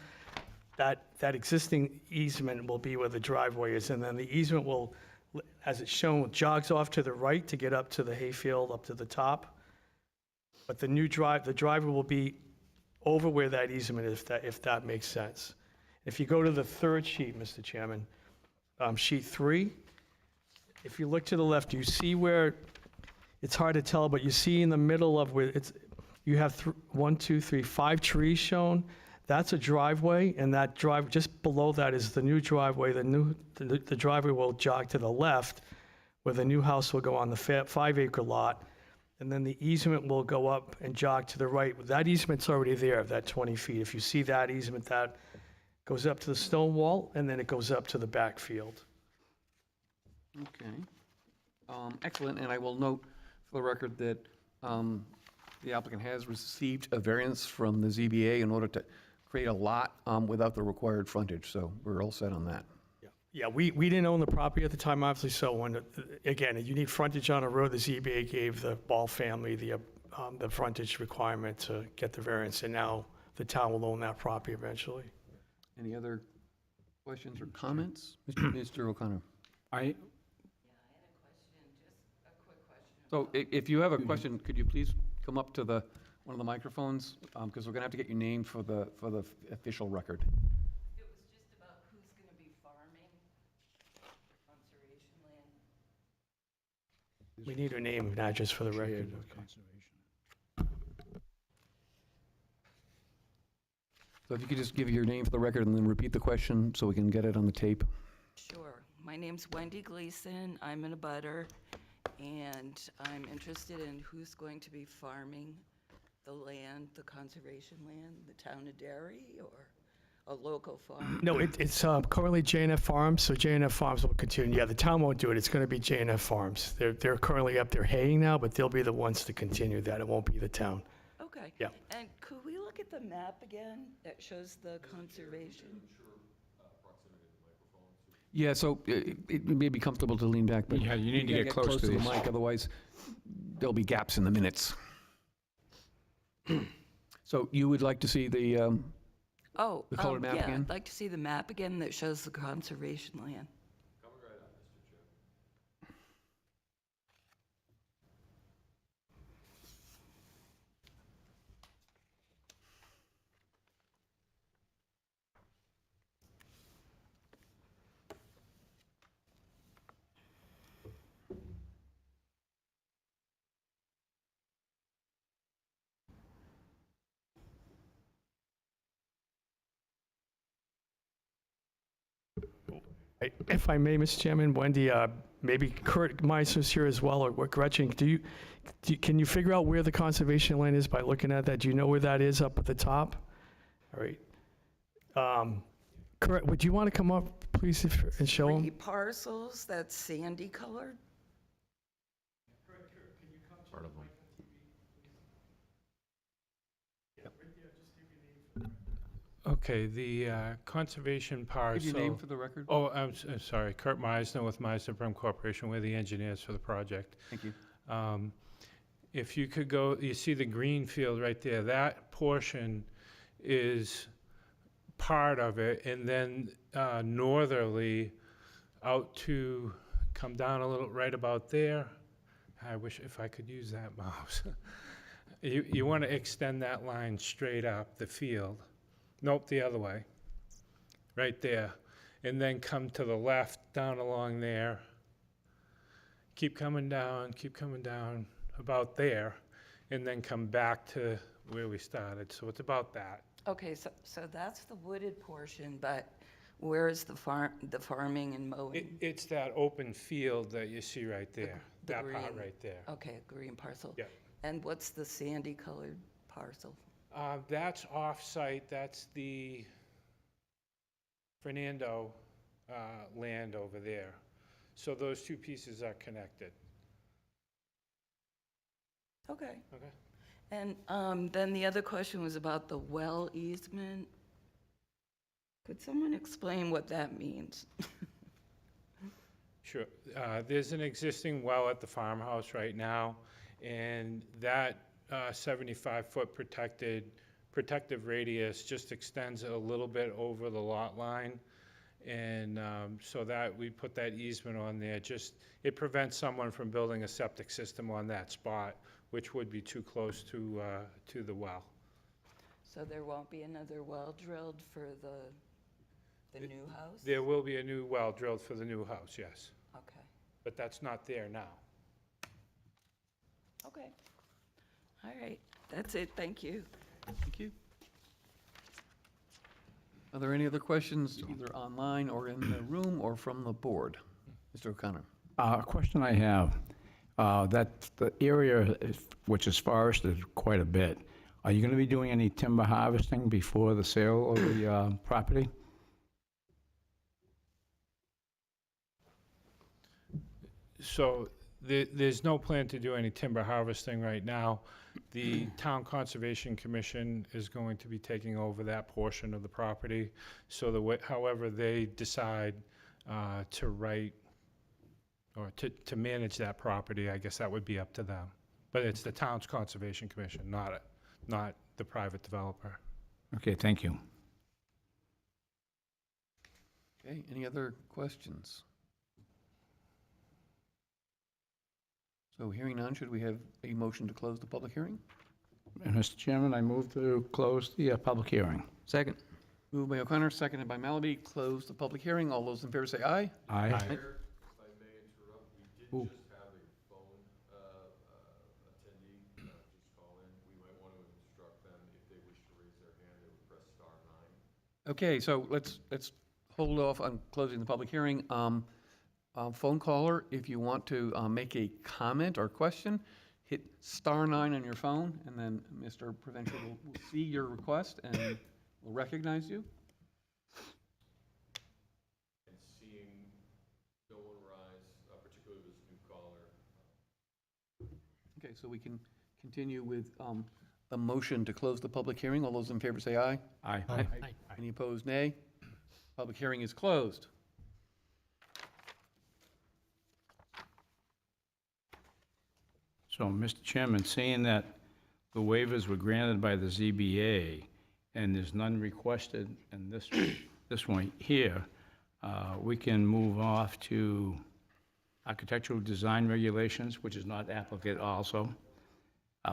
Speaker 3: that existing easement will be where the driveway is, and then the easement will, as it's shown, jogs off to the right to get up to the hayfield, up to the top. But the driveway will be over where that easement is, if that makes sense. If you go to the third sheet, Mr. Chairman, sheet 3, if you look to the left, you see where, it's hard to tell, but you see in the middle of where you have 5 trees shown. That's a driveway, and that drive, just below that is the new driveway. The driveway will jog to the left, where the new house will go on the 5-acre lot, and then the easement will go up and jog to the right. That easement's already there, that 20 feet. If you see that easement, that goes up to the stone wall, and then it goes up to the backfield.
Speaker 1: Okay. Excellent, and I will note for the record that the applicant has received a variance from the ZBA in order to create a lot without the required frontage, so we're all set on that.
Speaker 3: Yeah, we didn't own the property at the time, obviously, so when, again, you need frontage on a road, the ZBA gave the Ball family the frontage requirement to get the variance, and now the town will own that property eventually.
Speaker 1: Any other questions or comments? Mr. O'Connor? So if you have a question, could you please come up to one of the microphones? Because we're going to have to get your name for the official record.
Speaker 12: It was just about who's going to be farming conservation land.
Speaker 3: We need a name and address for the record.
Speaker 1: So if you could just give your name for the record and then repeat the question so we can get it on the tape.
Speaker 12: Sure. My name's Wendy Gleason. I'm in a butter, and I'm interested in who's going to be farming the land, the conservation land, the town of Derry, or a local farm?
Speaker 3: No, it's currently J&F Farms, so J&F Farms will continue. Yeah, the town won't do it. It's going to be J&F Farms. They're currently up there haying now, but they'll be the ones to continue that. It won't be the town.
Speaker 12: Okay.
Speaker 3: Yeah.
Speaker 12: And could we look at the map again that shows the conservation?
Speaker 1: Yeah, so it may be comfortable to lean back, but
Speaker 5: Yeah, you need to
Speaker 1: gotta
Speaker 5: get close to
Speaker 1: the
Speaker 5: these.
Speaker 1: mic, otherwise there'll be gaps in the minutes. So you would like to see the colored map
Speaker 12: yeah,
Speaker 1: again?
Speaker 12: I'd like to see the map again that shows the conservation land.
Speaker 3: If I may, Mr. Chairman, Wendy, maybe Kurt Meisner's here as well, or Gretchen, can you figure out where the conservation land is by looking at that? Do you know where that is up at the top? All right. Kurt, would you want to come up, please, and show
Speaker 12: 3
Speaker 3: them?
Speaker 12: parcels that's sandy colored?
Speaker 9: Part of them.
Speaker 13: Okay, the conservation parcel.
Speaker 1: Give your name for the record.
Speaker 13: Oh, I'm sorry, Kurt Meisner with Meisner Brim Corporation. We're the engineers for the project.
Speaker 1: Thank you.
Speaker 13: If you could go, you see the green field right there, that portion is part of it, and then northerly out to come down a little, right about there. I wish if I could use that mouse. You want to extend that line straight up the field. Nope, the other way. Right there. And then come to the left, down along there. Keep coming down, about there, and then come back to where we started. So it's about that.
Speaker 12: Okay, so that's the wooded portion, but where is the farming and mowing?
Speaker 13: It's that open field that you see right there,
Speaker 12: the
Speaker 13: that part
Speaker 12: green.
Speaker 13: right there.
Speaker 12: Okay, green parcel.
Speaker 13: Yeah.
Speaker 12: And what's the sandy colored parcel?
Speaker 13: That's off-site, that's the Fernando land over there. So those two pieces are connected.
Speaker 12: Okay.
Speaker 13: Okay.
Speaker 12: And then the other question was about the well easement. Could someone explain what that means?
Speaker 13: Sure. There's an existing well at the farmhouse right now, and that 75-foot protective radius just extends a little bit over the lot line. And so that we put that easement on there, it prevents someone from building a septic system on that spot, which would be too close to the well.
Speaker 12: So there won't be another well drilled for the new house?
Speaker 13: There will be a new well drilled for the new house, yes.
Speaker 12: Okay,
Speaker 13: But that's not there now.
Speaker 12: okay. All right, that's it, thank you.
Speaker 1: Thank you. Are there any other questions, either online or in the room or from the board? Mr. O'Connor?
Speaker 5: A question I have, that the area which is forested quite a bit, are you going to be doing any timber harvesting before the sale of the property?
Speaker 13: So there's no plan to do any timber harvesting right now. The Town Conservation Commission is going to be taking over that portion of the property. So however they decide to write or to manage that property, I guess that would be up to them. But it's the Town's Conservation Commission, not the private developer.
Speaker 5: Okay, thank you.
Speaker 1: Okay, any other questions? So hearing none, should we have a motion to close the public hearing?
Speaker 5: Mr. Chairman, I move to close the public hearing.
Speaker 6: Second.
Speaker 1: Moved by O'Connor, seconded by Malaby. Close the public hearing. All those in favor say aye.
Speaker 5: Aye.
Speaker 8: If I may interrupt, we did just have a phone attendee just call in. We might want to instruct them if they wish to raise their hand, they would press *9.
Speaker 1: Okay, so let's hold off on closing the public hearing. Phone caller, if you want to make a comment or question, hit *9 on your phone, and then Mr. Provencher will see your request and will recognize you.
Speaker 8: And seeing no one rise, particularly this new caller.
Speaker 1: Okay, so we can continue with the motion to close the public hearing. All those in favor say aye.
Speaker 5: Aye.
Speaker 1: Any opposed, nay. Public hearing is closed.
Speaker 5: So, Mr. Chairman, seeing that the waivers were granted by the ZBA and there's none requested in this one here, we can move off to architectural design regulations, which is not applicable also.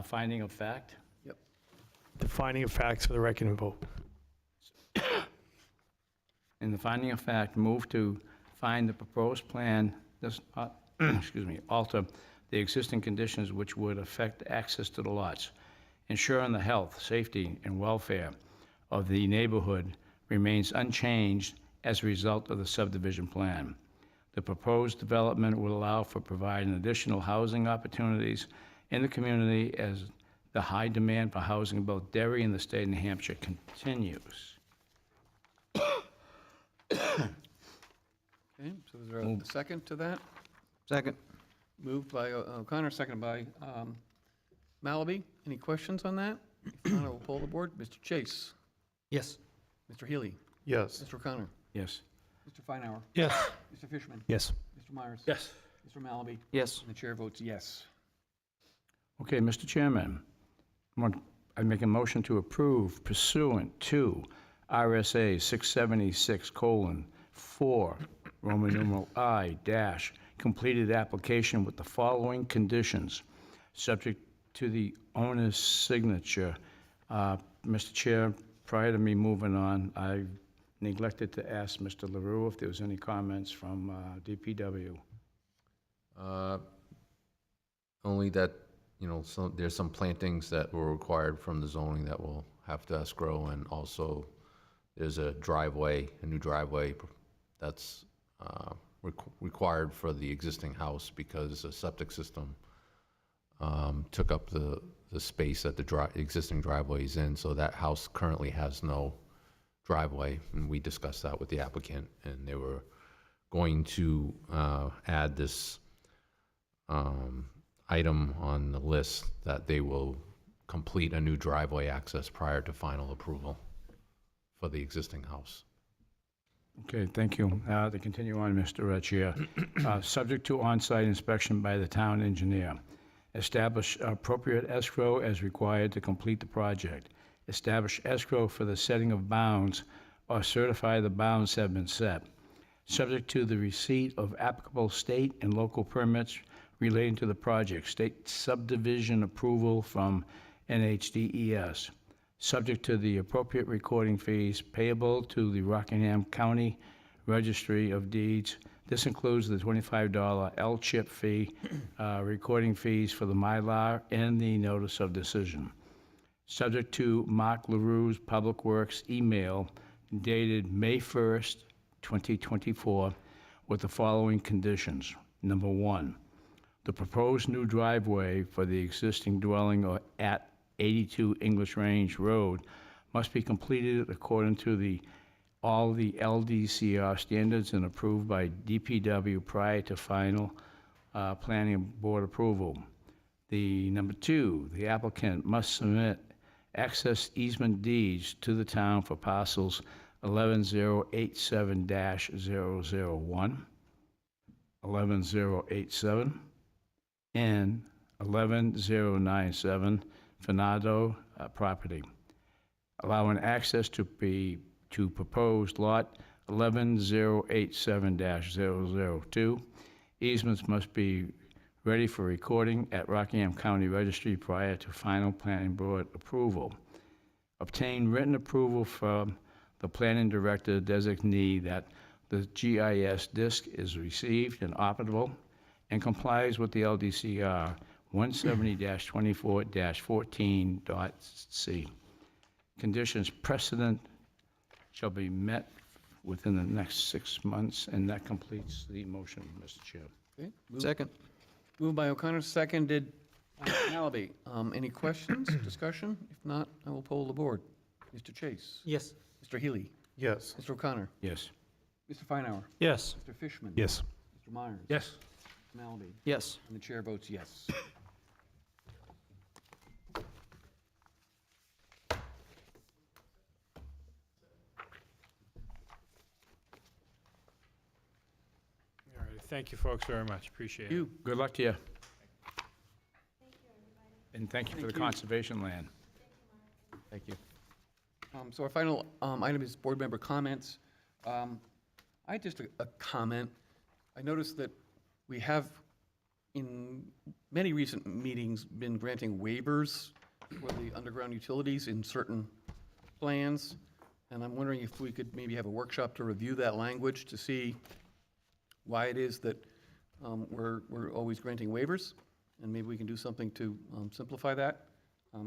Speaker 5: Finding of fact.
Speaker 1: Yep.
Speaker 3: The finding of facts for the record and vote.
Speaker 5: In the finding of fact, move to find the proposed plan does not, alter the existing conditions which would affect access to the lots, ensuring the health, safety, and welfare of the neighborhood remains unchanged as a result of the subdivision plan. The proposed development will allow for providing additional housing opportunities in the community as the high demand for housing in both Derry and the state of New Hampshire continues.
Speaker 1: Okay, so is there a second to that?
Speaker 6: Second.
Speaker 1: Moved by O'Connor, seconded by Malaby. Any questions on that? If not, I will poll the board. Mr. Chase?
Speaker 7: Yes.
Speaker 1: Mr. Healy?
Speaker 4: Yes.
Speaker 1: Mr. O'Connor?
Speaker 5: Yes.
Speaker 1: Mr. Feinauer?
Speaker 11: Yes.
Speaker 1: Mr. Fishman?
Speaker 11: Yes.
Speaker 1: Mr. Myers?
Speaker 13: Yes.
Speaker 1: Mr. Malaby?
Speaker 6: Yes.
Speaker 1: And the chair votes yes.
Speaker 5: Okay, Mr. Chairman, I make a motion to approve pursuant to RSA 676:4, Roman numeral I dash, completed application with the following conditions, subject to the owner's signature. Mr. Chair, prior to me moving on, I neglected to ask Mr. LaRue if there was any comments from DPW.
Speaker 9: Only that, there's some plantings that were required from the zoning that will have to escrow, and also there's a new driveway that's required for the existing house because the septic system took up the space that the existing driveway is in, so that house currently has no driveway, and we discussed that with the applicant, and they were going to add this item on the list that they will complete a new driveway access prior to final approval for the existing house.
Speaker 5: Okay, thank you. To continue on, Mr. Chair, subject to on-site inspection by the town engineer. Establish appropriate escrow as required to complete the project. Establish escrow for the setting of bounds or certify the bounds have been set. Subject to the receipt of applicable state and local permits relating to the project. State subdivision approval from NHDES. Subject to the appropriate recording fees payable to the Rockingham County Registry of Deeds. This includes the $25 L-chip fee, recording fees for the Mylar, and the notice of decision. Subject to Mark LaRue's Public Works email dated May 1st, 2024, with the following conditions. Number 1, the proposed new driveway for the existing dwelling at 82 English Range Road must be completed according to all the LDCR standards and approved by DPW prior to final planning board approval. Number 2, the applicant must submit access easement deeds to the town for parcels 11087-001, 11087, and 11097 Fernando property, allowing access to proposed lot 11087-002. Easements must be ready for recording at Rockingham County Registry prior to final planning board approval. Obtain written approval from the planning director designee that the GIS disk is received and operable and complies with the LDCR 170-24-14.c. Conditions precedent shall be met within the next 6 months, and that completes the motion, Mr. Chair.
Speaker 1: Okay,
Speaker 6: Second.
Speaker 1: moved by O'Connor, seconded by Malaby. Any questions, discussion? If not, I will poll the board. Mr. Chase?
Speaker 7: Yes.
Speaker 1: Mr. Healy?
Speaker 4: Yes.
Speaker 1: Mr. O'Connor?
Speaker 5: Yes.
Speaker 1: Mr. Feinauer?
Speaker 10: Yes.
Speaker 1: Mr. Fishman?
Speaker 11: Yes.
Speaker 1: Mr. Myers?
Speaker 13: Yes.
Speaker 1: Mr. Malaby?
Speaker 6: Yes.
Speaker 1: And the chair votes yes.
Speaker 13: All right, thank you folks very much, appreciate it.
Speaker 1: You.
Speaker 5: Good luck to you. And thank you for the conservation land.
Speaker 1: Thank you. So our final item is board member comments. I had just a comment. I noticed that we have, in many recent meetings, been granting waivers for the underground utilities in certain plans. And I'm wondering if we could maybe have a workshop to review that language to see why it is that we're always granting waivers. And maybe we can do something to simplify that.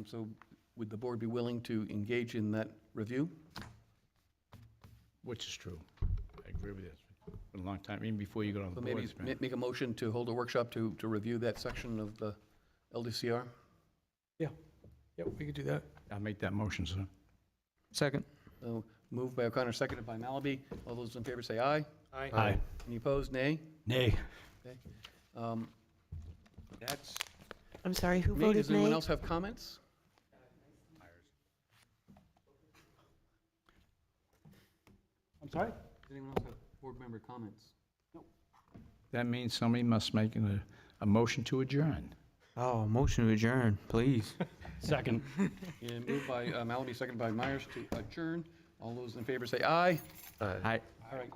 Speaker 1: So would the board be willing to engage in that review?
Speaker 5: Which is true. agree with you. It's been a long time, even before you got on the
Speaker 1: So
Speaker 5: board.
Speaker 1: maybe
Speaker 5: it's been-
Speaker 1: make a motion to hold a workshop to review that section of the LDCR?
Speaker 3: Yep, we could do that.
Speaker 5: I'll make that motion, sir.
Speaker 6: Second.
Speaker 1: So moved by O'Connor, seconded by Malaby. All those in favor say aye.
Speaker 11: Aye.
Speaker 1: Any opposed, nay?
Speaker 11: Nay.
Speaker 5: That's,
Speaker 2: I'm sorry, who
Speaker 1: Nay,
Speaker 2: voted
Speaker 1: does anyone
Speaker 2: nay?
Speaker 1: else have comments?
Speaker 11: I'm sorry?
Speaker 1: Does anyone else have board member comments?
Speaker 5: that means somebody must make a motion to adjourn.
Speaker 6: Oh, motion to adjourn, please.
Speaker 11: Second.
Speaker 1: Yeah, moved by Malaby, seconded by Myers to adjourn. All those in favor say aye.
Speaker 6: Aye.
Speaker 1: All right.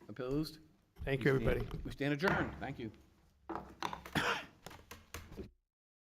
Speaker 1: Opposed?
Speaker 3: Thank you, everybody.
Speaker 1: We stand adjourned. Thank you.